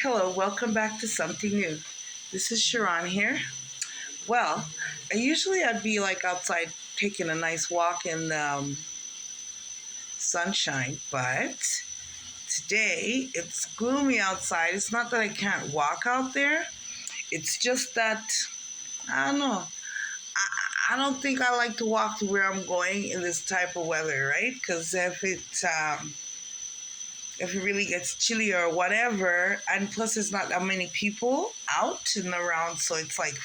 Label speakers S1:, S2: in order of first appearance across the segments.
S1: Hello, welcome back to Something New. This is Sharon here. Well, I'd be like outside taking a nice walk in the sunshine, but today it's gloomy outside. It's not that I can't walk out there, it's just that I don't know. I don't think I like to walk to where I'm going in this type of weather, right? Because if it really gets chilly or whatever, and plus there's not that many people out and around, so it's like,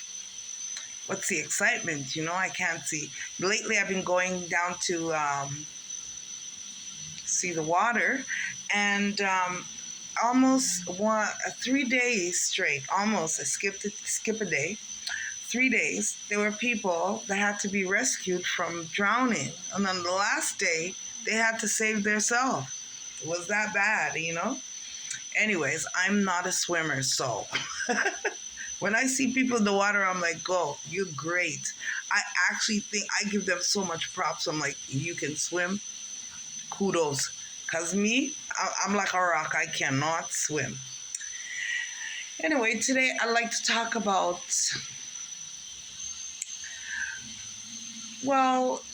S1: what's the excitement? I can't see. Lately, I've been going down to see the water, and almost 3 days straight. Almost, I skip a day. 3 days, there were people that had to be rescued from drowning, and on the last day, they had to save themselves. It was that bad. Anyways, I'm not a swimmer, so when I see people in the water, I'm like, go, you're great. I actually think I give them so much props. I'm like, you can swim, kudos. Because me, I'm like a rock. I cannot swim. Anyway, today I'd like to talk about, well,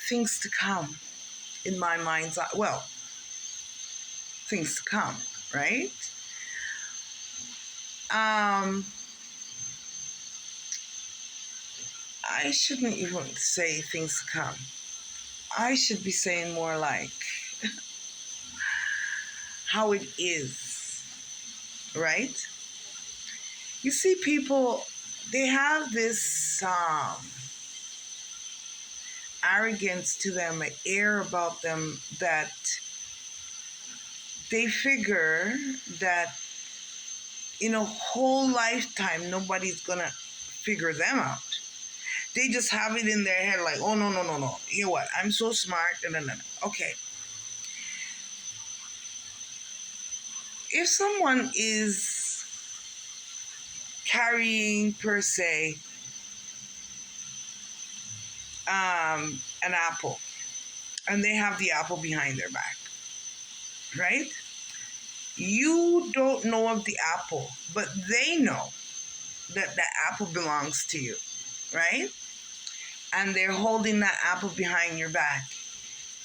S1: things to come in my mind's eye. Well, things to come, right? I shouldn't even say things to come. I should be saying more like how it is, right? You see, people, they have this arrogance to them, an air about them that they figure that in a whole lifetime, nobody's going to figure them out. They just have it in their head like, oh, no, no, no, no. You know what? I'm so smart. No, no, no. Okay. If someone is carrying, per se, an apple, and they have the apple behind their back, right? You don't know of the apple, but they know that the apple belongs to you, right? And they're holding that apple behind your back.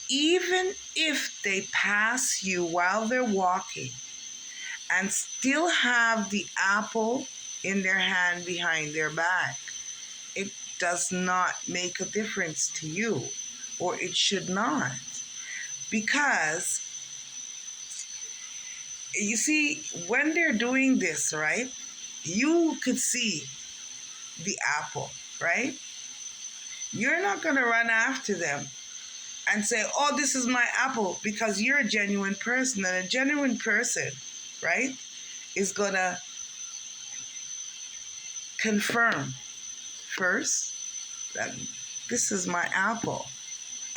S1: Even if they pass you while they're walking and still have the apple in their hand behind their back, it does not make a difference to you, or it should not. Because, you see, when they're doing this, right, you could see the apple, right? You're not going to run after them and say, oh, this is my apple, because you're a genuine person. And a genuine person, right, is going to confirm first that this is my apple.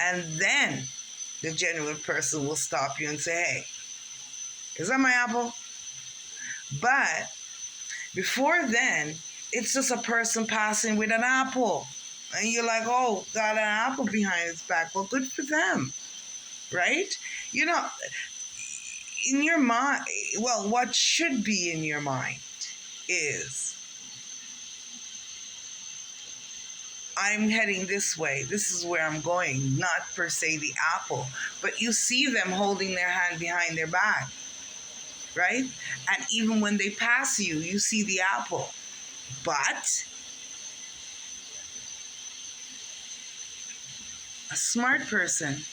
S1: And then the genuine person will stop you and say, hey, is that my apple? But before then, it's just a person passing with an apple. And you're like, oh, got an apple behind its back. Well, good for them, right? In your mind, well, what should be in your mind is, I'm heading this way. This is where I'm going, not per se the apple. But you see them holding their hand behind their back, right? And even when they pass you, you see the apple. But a smart person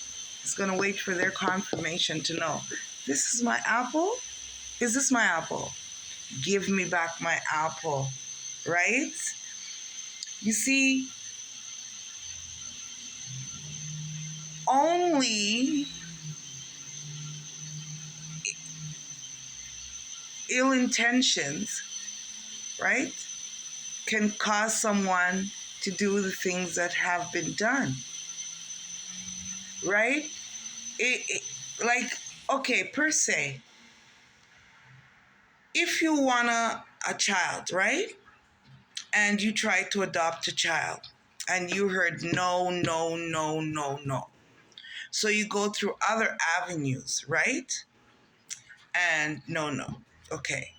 S1: is going to wait for their confirmation to know, this is my apple? Is this my apple? Give me back my apple, right? You see, only ill intentions, right, can cause someone to do the things that have been done, right? Like, okay, per se, if you want a child, right, and you try to adopt a child, and you heard no, no, no, no, no, so you go through other avenues, right? And no, no. Okay.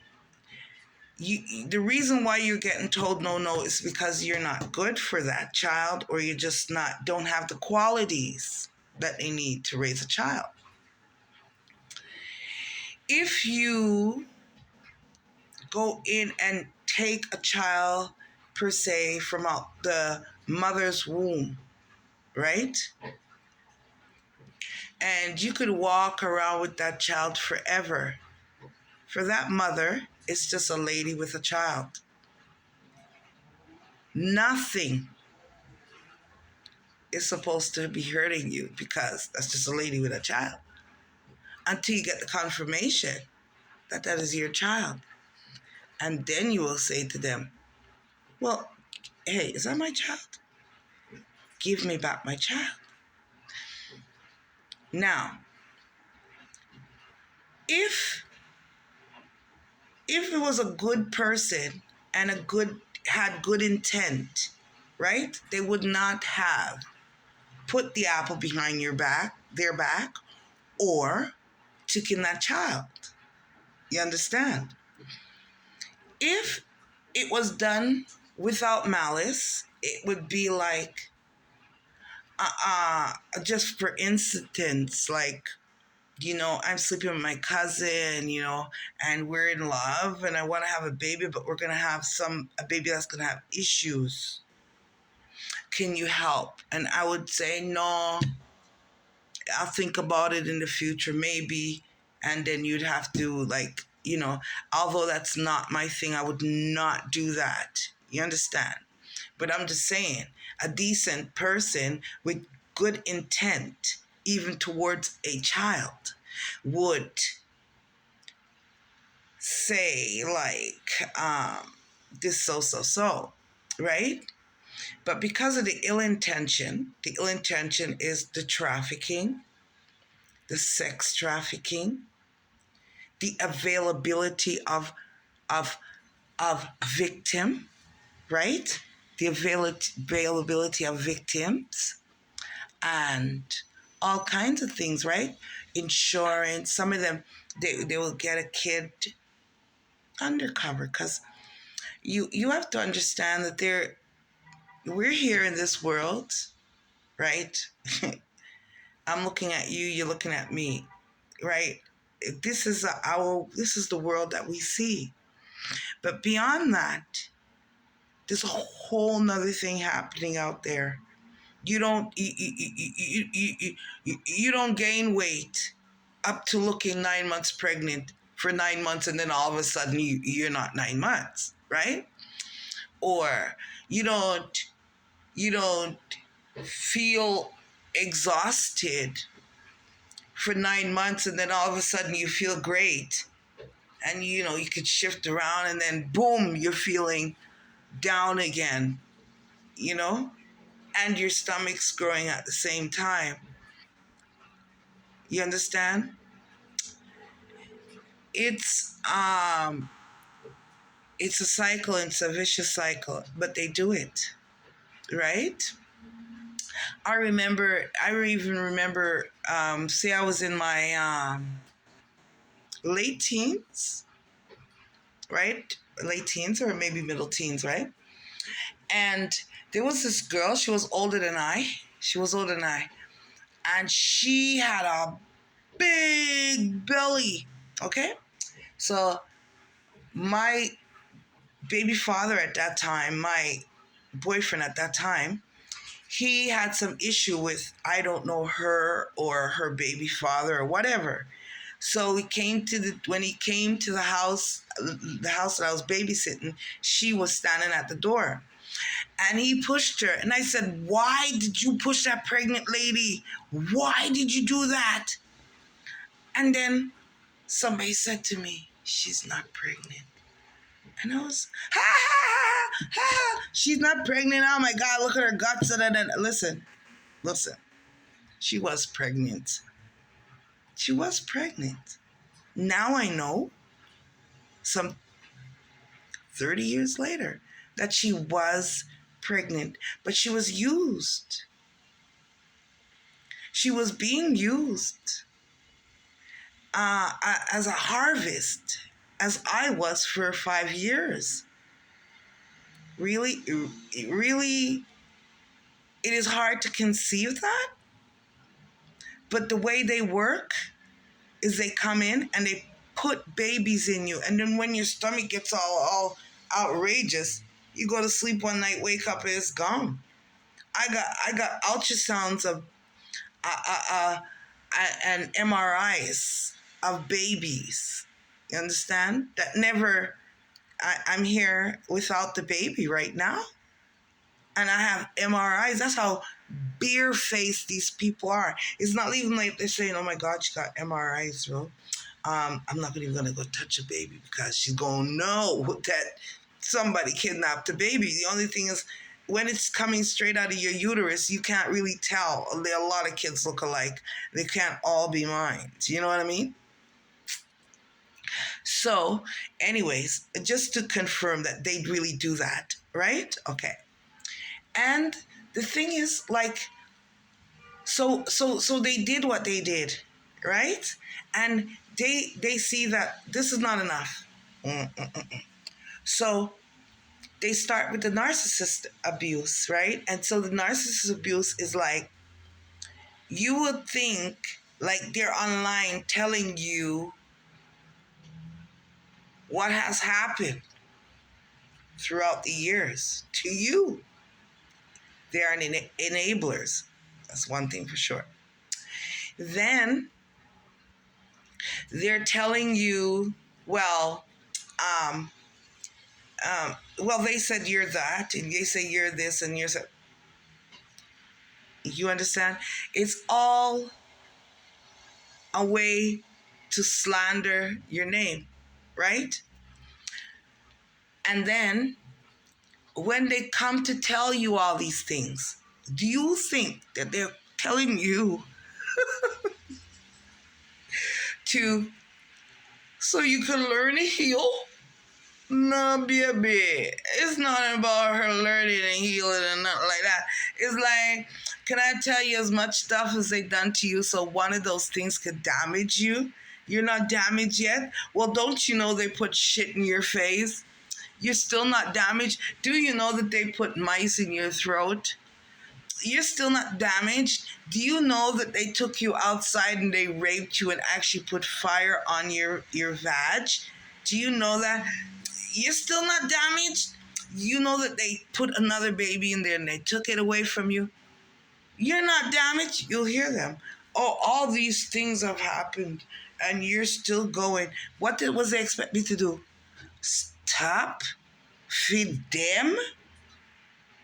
S1: The reason why you're getting told no, no is because you're not good for that child, or you just not don't have the qualities that they need to raise a child. If you go in and take a child per se from out the mother's womb, right? And you could walk around with that child forever. For that mother, it's just a lady with a child. Nothing is supposed to be hurting you because that's just a lady with a child. Until you get the confirmation that that is your child. And then you will say to them, well, hey, is that my child? Give me back my child. Now, if it was a good person and had good intent, right? They would not have put the apple behind their back, or taken that child. You understand? If it was done without malice, it would be like, just for instance, like, I'm sleeping with my cousin, and we're in love and I want to have a baby, but we're going to have a baby that's going to have issues. Can you help? And I would say, no, I'll think about it in the future, maybe. And then you'd have to, like, although that's not my thing, I would not do that. You understand? But I'm just saying, a decent person with good intent, even towards a child, would say, like, this, so, right? But because of the ill intention is the trafficking, the sex trafficking, the availability of victim, right? The availability of victims and all kinds of things, right? Insurance. Some of them, they will get a kid undercover, because you have to understand that we're here in this world, right? I'm looking at you, you're looking at me, right? This is the world that we see. But beyond that, there's a whole nother thing happening out there. You don't you don't gain weight up to looking 9 months pregnant for 9 months, and then all of a sudden you're not 9 months, right? Or you don't feel exhausted for 9 months, and then all of a sudden you feel great, and you could shift around, and then boom, you're feeling down again, and your stomach's growing at the same time. You understand? It's a cycle, and it's a vicious cycle, but they do it, right? I even remember, say I was in my late teens, right? Late teens or maybe middle teens, right? And there was this girl, she was older than I. And she had a big belly, okay? So my baby father at that time, my boyfriend at that time, he had some issue with, I don't know, her or her baby father or whatever. So when he came to the house that I was babysitting, she was standing at the door. And he pushed her. And I said, why did you push that pregnant lady? Why did you do that? And then somebody said to me, she's not pregnant. And I was, ha, ha, ha, ha, ha. She's not pregnant. Oh my God, look at her guts. Listen. She was pregnant. Now I know, some 30 years later, that she was pregnant, but she was used. She was being used. as a harvest, as I was for 5 years. Really, really, it is hard to conceive that. But the way they work is they come in and they put babies in you. And then when your stomach gets all outrageous, you go to sleep one night, wake up, and it's gone. I got ultrasounds of and MRIs of babies. You understand? That never, I'm here without the baby right now. And I have MRIs. That's how bare-faced these people are. It's not even like they're saying, oh my God, she got MRIs, bro. I'm not even going to go touch a baby because she's going to know that somebody kidnapped the baby. The only thing is, when it's coming straight out of your uterus, you can't really tell. A lot of kids look alike. They can't all be mine. Do you know what I mean? So, anyways, just to confirm that they really do that, right? Okay. And the thing is, like, so they did what they did, right? And they see that this is not enough. So they start with the narcissist abuse, right? And so the narcissist abuse is like, you would think like they're online telling you what has happened throughout the years to you. They are enablers. That's one thing for sure. Then they're telling you, well, well, they said you're that, and they say you're this, and you're so. You understand? It's all a way to slander your name, right? And then when they come to tell you all these things, do you think that they're telling you to so you can learn to heal? No, baby. It's not about her learning and healing and nothing like that. It's like, can I tell you as much stuff as they done to you so one of those things could damage you? You're not damaged yet? Well, don't you know they put shit in your face? You're still not damaged? Do you know that they put mice in your throat? You're still not damaged? Do you know that they took you outside and they raped you and actually put fire on your vag? Do you know that? You're still not damaged? You know that they put another baby in there and they took it away from you? You're not damaged? You'll hear them. Oh, all these things have happened and you're still going. What was they expect me to do? Stop? Feed them?